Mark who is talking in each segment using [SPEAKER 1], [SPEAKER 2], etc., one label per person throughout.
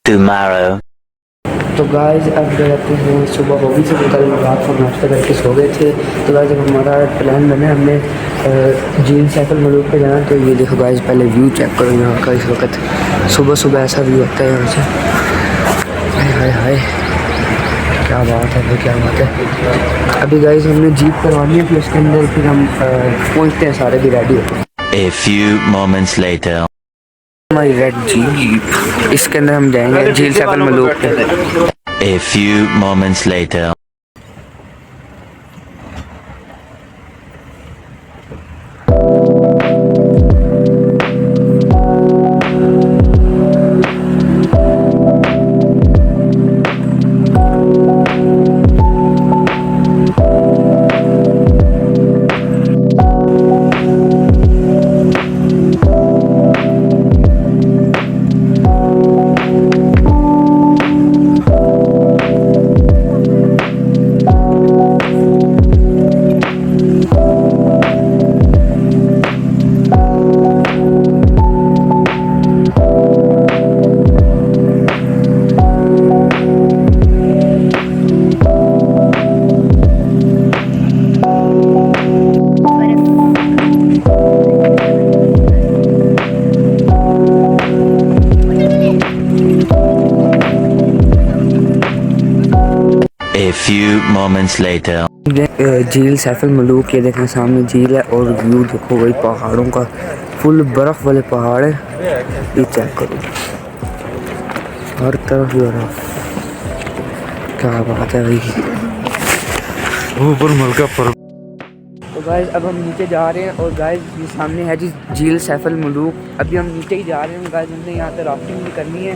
[SPEAKER 1] tomorrow.
[SPEAKER 2] तो guys अब रहते हैं सुबह होगी से कल रात को नाश्ता करके सो गए थे। तो गाइस जब हमारा प्लान बना हमने झील सैफल मलूक पे जाना। तो ये देखो गाइस पहले व्यू चेक करो यहाँ का। इस वक्त सुबह सुबह ऐसा व्यू आता है यहाँ से। हाय हाय हाय क्या बात है भाई, क्या बात है। अभी गाइस हमने जीप करवानी है, फिर उसके अंदर फिर हम पहुँचते हैं, सारे भी रेडी हो।
[SPEAKER 1] A few moments later.
[SPEAKER 2] हमारी रेड जीप, इसके अंदर हम जाएंगे झील सैफल मलूक पे।
[SPEAKER 1] A few moments later. A few moments later.
[SPEAKER 2] झील सैफल मलूक, ये देखना सामने झील है और व्यू देखो भाई पहाड़ों का, फुल बर्फ़ वाले पहाड़ है। ये चेक करो हर तरफ बर्फ़, क्या बात है भाई।
[SPEAKER 3] ऊपर मलका पर।
[SPEAKER 2] तो गाइस अब हम नीचे जा रहे हैं और गाइस ये सामने है जी झील सैफल मलूक। अभी हम नीचे ही जा रहे हैं गाइस, हमने यहाँ पे राफ्टिंग भी करनी है।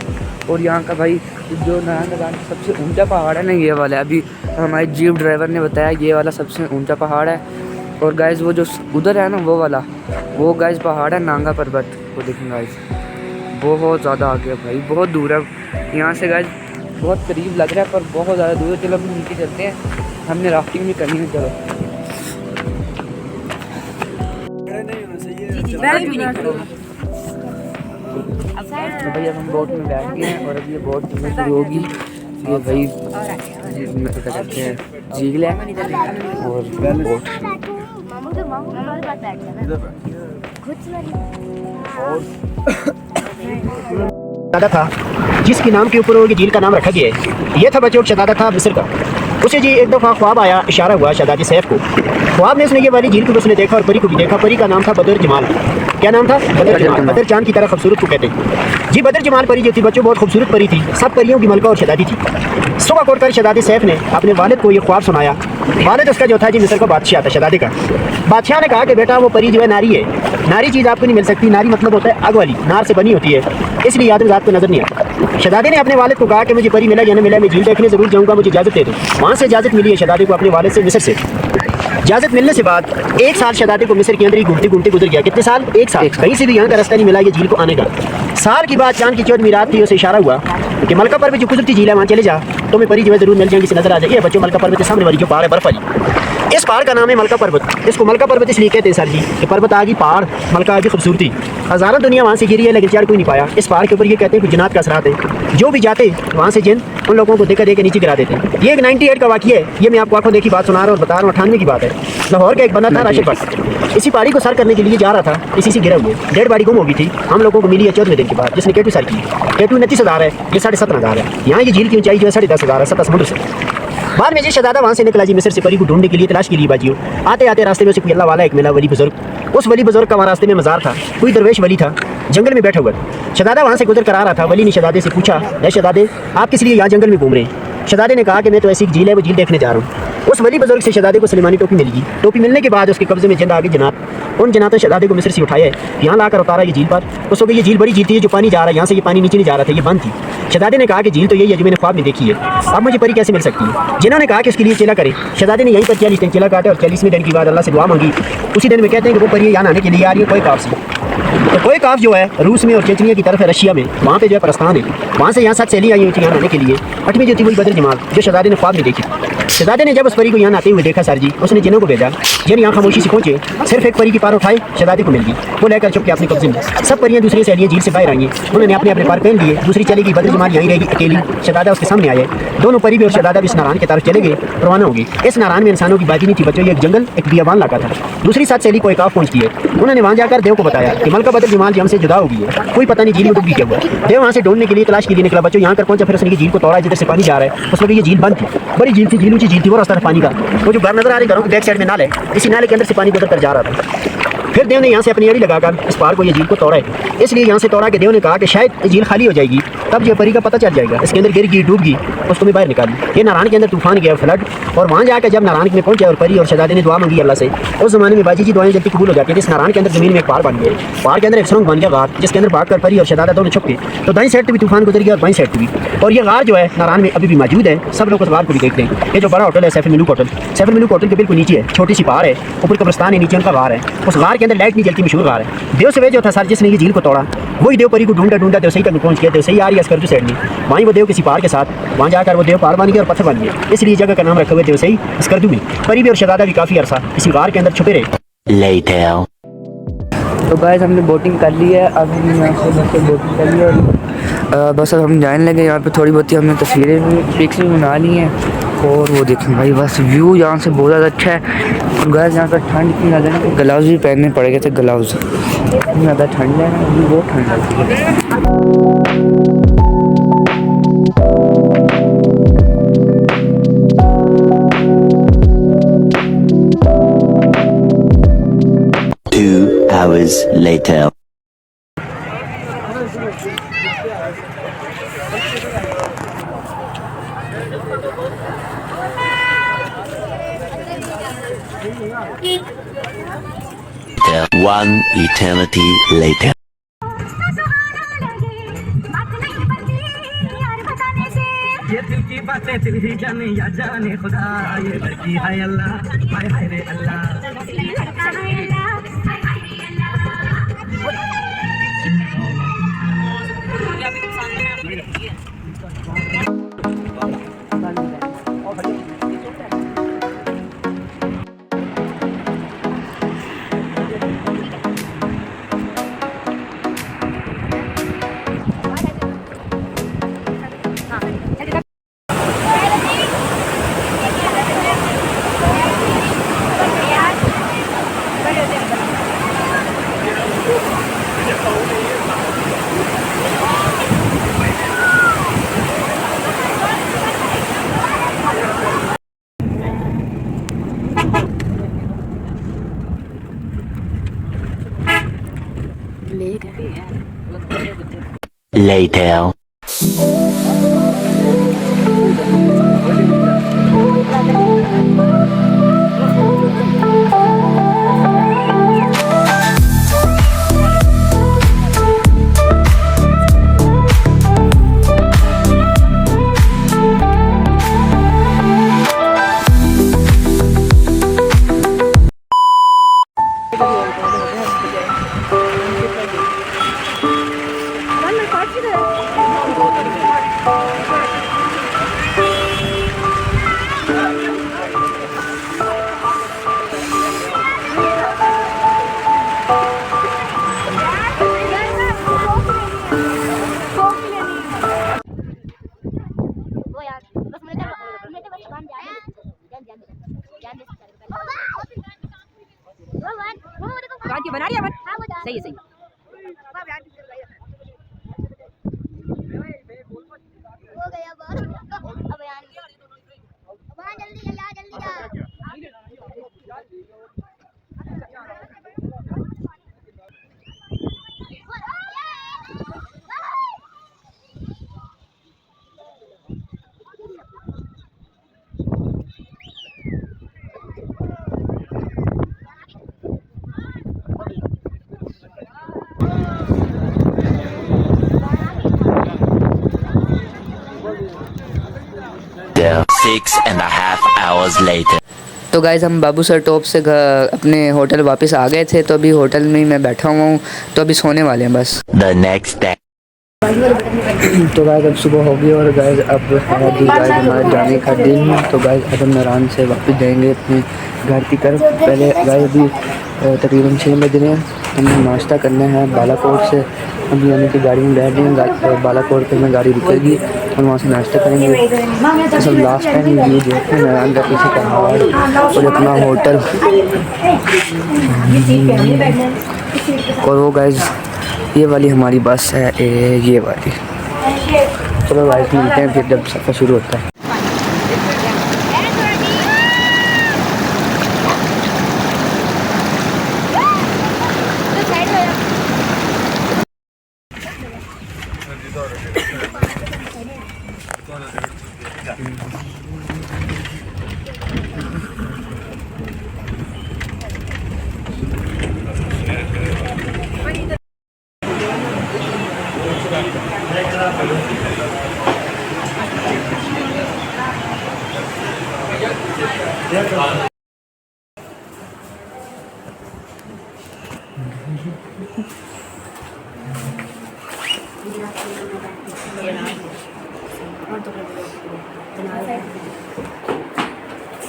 [SPEAKER 2] और यहाँ का भाई जो नारायण का सबसे ऊंचा पहाड़ है ना, ये वाला है। अभी हमारे जीप ड्राइवर ने बताया ये वाला सबसे ऊंचा पहाड़ है। और गाइस वो जो उधर है ना वो वाला, वो गाइस पहाड़ है नांगा पर्वत। वो देखें गाइस बहुत ज़्यादा आगे है भाई, बहुत दूर है यहाँ से गाइस, बहुत करीब लग रहा है पर बहुत ज़्यादा दूर है। चलो हम नीचे चलते हैं, हमने राफ्टिंग भी करनी है। चलो तो भाई अब हम बोट में बैठ गए हैं और अब ये बोट चलना शुरू होगी। ये भाई क्या कहते हैं झील है और बोट।
[SPEAKER 4] शहजादा था जिसके नाम के ऊपर वो झील का नाम रखा गया है। ये था बच्चों शहजादा था मिस्र का। उसे जी एक दफ़ा ख्वाब आया, इशारा हुआ शहजादी सैफ को। ख्वाब में उसने ये वाली झील को उसने देखा और परी को भी देखा। परी का नाम था बदर जमाल। क्या नाम था? बदर जमाल। बदर चांद की तरह खूबसूरत को कहते हैं जी। बदर जमाल परी जो थी बच्चों बहुत खूबसूरत परी थी, सब परियों की मलका और शहजादी थी। सुबह कोट कर शहजादी सैफ ने अपने वालिद को ये ख्वाब सुनाया। वालिद उसका जो था जी मिस्र का बादशाह था, शहजादे का। बादशाह ने कहा कि बेटा वो परी जो है नारी है, नारी चीज़ आपको नहीं मिल सकती। नारी मतलब होता है आग वाली, नार से बनी होती है, इसलिए आदम ज़ात को नजर नहीं आता। शहजादे ने अपने वालिद को कहा कि मुझे परी मिला या न मिला, मैं झील देखने ज़रूर जाऊँगा, मुझे इजाज़त दे दो। वहाँ से इजाज़त मिली है शहजादे को अपने वालिद से मिस्र से। इजाज़त मिलने से बाद 1 साल शहजादे को मिस्र के अंदर ही घूमते घूमते गुजर गया। कितने साल? 1 साल। कहीं से भी यहाँ का रास्ता नहीं मिला ये झील को आने का। साल के बाद चांद की 14वीं रात थी, उसे इशारा हुआ कि मलका पर्वत जो कुदरती झील है वहाँ चले जा, तो मैं परी जो है जरूर मिल जाएंगी, से नजर आ जाएगी। बच्चों मलका पर्वत के सामने वाली जो पहाड़ है बर्फ वाली, इस पहाड़ का नाम है मलका पर्वत। इसको मलका पर्वत इसलिए कहते हैं सर जी कि पर्वत आ गई, पहाड़ मलका आ गई खूबसूरती। हज़ारों दुनिया वहाँ से गिरी है लेकिन चढ़ कोई नहीं पाया। इस पहाड़ के ऊपर ये कहते हैं कि जिन्नात का असरात है, जो भी जाते वहाँ से जिन उन लोगों को देखा देकर नीचे गिरा देते हैं। ये एक 98 का वाक़या है। ये मैं आपको आंखों देखी बात सुना रहा हूँ और बता रहा हूँ। 98 की बात है। लाहौर का एक बंदा था राशिद बस, इसी पहाड़ी को सर करने के लिए जा रहा था, इसी से गिरा हुआ। डेड बॉडी गुम हो गई थी, हम लोगों को मिली है 14वें दिन के बाद, जिसने केटू सर की। केटू 29,000 है, ये 17,500 है। यहाँ ये झील की ऊंचाई जो है 10,500 है, 7 समुद्र से। बाद में जी शहजादा वहाँ से निकला जी मिस्र से परी को ढूंढने के लिए, तलाश के लिए बाजियो। आते आते रास्ते में उसे कोई अल्लाह वाला एक मिला, वली बुजुर्ग। उस वली बुजुर्ग का वहाँ रास्ते में मज़ार था, कोई दरवेश वली था, जंगल में बैठा हुआ। शहजादा वहाँ से गुजर कर आ रहा था। वली ने शहजादे से पूछा, ए शहजादे आप किस लिए यहाँ जंगल में घूम रहे हैं? शहजादे ने कहा कि मैं तो ऐसी झील है वो झील देखने जा रहा हूँ। उस वली बुजुर्ग से शहजादे को सुलेमानी टोपी मिल गई। टोपी मिलने के बाद उसके कब्जे में जिंदा आ गई जनात। उन जनातों शहजादे को मिस्र से उठाया, यहाँ लाकर उतारा ये झील पर। उस वक्त ये झील बड़ी झील थी, जो पानी जा रहा है यहाँ से, ये पानी नीचे नहीं जा रहा था, ये बंद थी। शहजादे ने कहा कि झील तो यही है जो मैंने ख्वाब में देखी है, अब मुझे परी कैसे मिल सकती है? जिन्होंने कहा कि उसके लिए चेला करे। शहजादे ने यहीं पर 40 दिन चेला काटे और 40वें दिन की बाद अल्लाह से दुआ मांगी। उसी दिन में कहते हैं कि वो परी यहाँ आने के लिए आ रही है कोई कार से। तो कोई काफ जो है रूस में और चेचनिया की तरफ है, रशिया में, वहाँ पे जो है परस्तान है, वहाँ से यहाँ 7 सहेलियाँ आई हुई थी यहाँ आने के लिए। 8वीं जो थी वही बदर जमाल, जो शहजादे ने ख्वाब में देखी। शहजादे ने जब उस परी को यहाँ आते हुए देखा सर जी, उसने जिनों को भेजा। जिन यहाँ खामोशी से पहुँचे, सिर्फ एक परी की पार उठाए, शहजादे को मिल गई। वो लेकर चुप के अपने कब्जे में। सब परियाँ दूसरी सहेलियाँ झील से बाहर आई, उन्होंने अपने अपने पार पहन लिए। दूसरी चली गई, बदर जमाल यहीं रहेगी अकेली। शहजादा उसके सामने आए। दोनों परी भी और शहजादा भी इस नारायण की तरफ चले गए, रवाना हो गए। इस नारायण में इंसानों की बाजी नहीं थी बच्चों, ये एक जंगल, एक बियाबान इलाका था। दूसरी 7 सहेली को एक पहुँच की है। उन्होंने वहाँ जाकर देव को बताया कि मलका बदर जमाल जी हमसे जुदा हो गई है, कोई पता नहीं झील में डूब गई क्या हुआ। देव वहाँ से ढूंढने के लिए तलाश के लिए निकला बच्चों, यहाँ कर पहुंचा। फिर उसने झील को तोड़ा जिधर से पानी जा रहा है। उस वक्त ये झील बंद थी, बड़ी झील थी, झील ऊंची झील थी, वो रास्ता था पानी का। वो जो घर नजर आ रही घरों के बैक साइड में नाले, इसी नाले के अंदर से पानी गुजर कर जा रहा था। फिर देव ने यहाँ से अपनी एड़ी लगाकर इस पार को ये झील को तोड़ा है। इसलिए यहाँ से तोड़ा के देव ने कहा कि शायद ये झील खाली हो जाएगी, तब ये परी का पता चल जाएगा। इसके अंदर गिर गई, डूब गई, उसको भी बाहर निकाली। ये नारायण के अंदर तूफान गया, फ्लड। और वहाँ जाकर जब नारायण में पहुंचे और परी और शहजादे ने दुआ मांगी अल्लाह से, उस जमाने में बाजी जी दुआएं जल्दी कबूल हो जाती है। इस नारायण के अंदर जमीन में एक पहाड़ बन गया, पहाड़ के अंदर एक सुरंग बन गया, गार, जिसके अंदर भाग कर परी और शहजादा दोनों छुप गए। तो दाईं साइड भी तूफान गुजर गया और बाईं साइड भी। और ये गार जो है नारायण में अभी भी मौजूद है। सब लोग उस गार को भी देखते हैं। ये जो बड़ा होटल है सैफल मलूक होटल, सैफल मलूक होटल के बिल्कुल नीचे है छोटी सी पहाड़ है, ऊपर कब्रिस्तान है, नीचे उनका गार है। उस गार के अंदर लाइट नहीं जलती, मशहूर गार है। देव सवेज जो था सर जिसने ये झील को तोड़ा, वही देव परी को ढूंढा ढूंढा देव सही तक पहुंच गया। देव सही आ रही है अस्करजू साइड में, वहीं वो देव किसी पहाड़ के साथ, वहाँ जाकर वो देव पहाड़ बन गया और पत्थर बन गया। इसलिए जगह का नाम रखा हुआ देव सही अस्करजू में। परी भी और शहजादा भी काफ़ी अरसा इसी गार के अंदर छुपे रहे।
[SPEAKER 1] Later.
[SPEAKER 2] तो गाइस हमने बोटिंग कर ली है, अब हम यहाँ से बस बोटिंग कर ली है। बस अब हम जाने लगे। यहाँ पे थोड़ी बहुत हमने तस्वीरें भी, पिक्स भी बना ली हैं। और वो देखें भाई, बस व्यू यहाँ से बहुत ज़्यादा अच्छा है। और गाइस यहाँ पर ठंड इतनी ज़्यादा है ना, ग्लव्स भी पहनने पड़ेंगे थे। ग्लव्स इतनी ज़्यादा ठंड है ना, अभी बहुत ठंड लगती है।
[SPEAKER 1] 2 hours later. One eternity later.
[SPEAKER 5] ये दिल की बातें दिल ही जाने या जाने खुदा, ये लड़की है अल्लाह, हाय हाय रे अल्लाह।
[SPEAKER 1] Later.
[SPEAKER 6] बना रही है सही है सही। हो गया अब यार वहां जल्दी जा जल्दी जा।
[SPEAKER 1] There. 6.5 hours later.
[SPEAKER 2] तो गाइज़ हम बाबू सर टॉप से अपने होटल वापस आ गए थे, तो अभी होटल में ही मैं बैठा हुआ हूँ, तो अभी सोने वाले हैं बस।
[SPEAKER 1] The next day.
[SPEAKER 2] तो गाइस अब सुबह हो गई और गाइस अब है जी गाइस हमारे जाने का दिन। तो गाइस अब हम नारायण से वापस जाएंगे अपने घर की तरफ। पहले गाइस अभी तकरीबन 6 बज रहे हैं, हमें नाश्ता करना है बालाकोट से। हम यानी कि गाड़ी में बैठ रहे हैं, बालाकोट पे में गाड़ी रुकेगी और वहाँ से नाश्ता करेंगे। तो सब लास्ट टाइम व्यू देखते हैं नारायण का, पीछे पहाड़ और अपना होटल। और वो गाइस ये वाली हमारी बस है, ये वाली। चलो गाइस मिलते हैं फिर जब सफ़र शुरू होता है।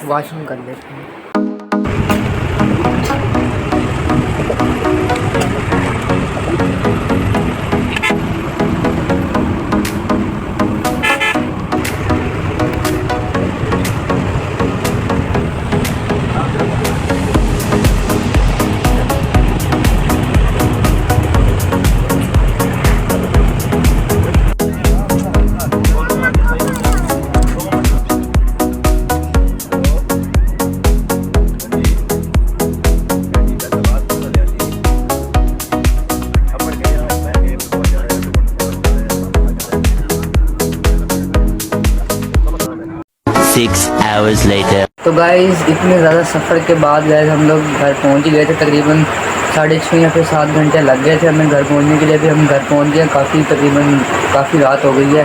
[SPEAKER 2] वॉशरूम कर लेते हैं।
[SPEAKER 1] Six hours later.
[SPEAKER 2] तो गाइस इतने ज़्यादा सफ़र के बाद गाइस हम लोग घर पहुंच ही गए थे। तकरीबन 6:30 या फिर 7 घंटे लग गए थे हमें घर पहुंचने के लिए। अभी हम घर पहुंच गए, काफ़ी रात हो गई है।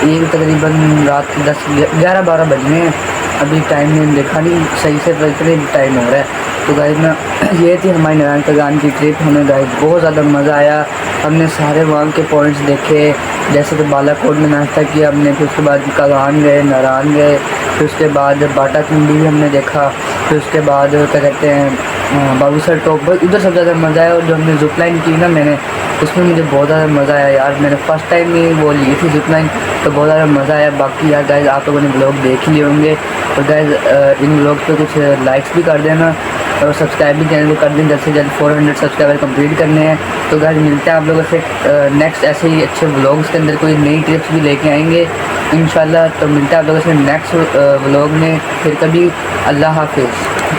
[SPEAKER 2] ये तकरीबन रात के 10-11-12 बज रहे हैं। अभी टाइम ने देखा नहीं सही से, पर इतने टाइम हो रहा है। तो गाइस ना ये थी हमारी नारायण कगान की ट्रिप। हमें गाइस बहुत ज़्यादा मज़ा आया। हमने सारे वहाँ के पॉइंट्स देखे, जैसे कि बालाकोट में नाश्ता किया हमने, फिर उसके बाद कगान गए, नारायण गए, फिर उसके बाद बाटा कुंडी भी हमने देखा, फिर उसके बाद क्या कहते हैं बाबू सर टॉप, उधर सबसे ज़्यादा मज़ा आया। और जो हमने ज़िप-लाइन की ना मैंने, उसमें मुझे बहुत ज़्यादा मज़ा आया यार। मैंने फ़र्स्ट टाइम ही वो ली थी ज़िप-लाइन, तो बहुत ज़्यादा मज़ा आया। बाकी यार गाइस आप लोगों ने ब्लॉग देख ही लिए होंगे, और गाइस इन ब्लॉग पे कुछ लाइक्स भी कर देना और सब्सक्राइब भी चैनल को कर दें। जल्द से जल्द 400 सब्सक्राइबर कंप्लीट करने हैं। तो गाइस मिलते हैं आप लोगों से नेक्स्ट ऐसे ही अच्छे व्लॉग्स के अंदर। कोई नई टिप्स भी लेके आएंगे इंशाल्लाह। तो मिलते हैं आप लोगों से नेक्स्ट व्लॉग में फिर कभी। अल्लाह हाफिज़।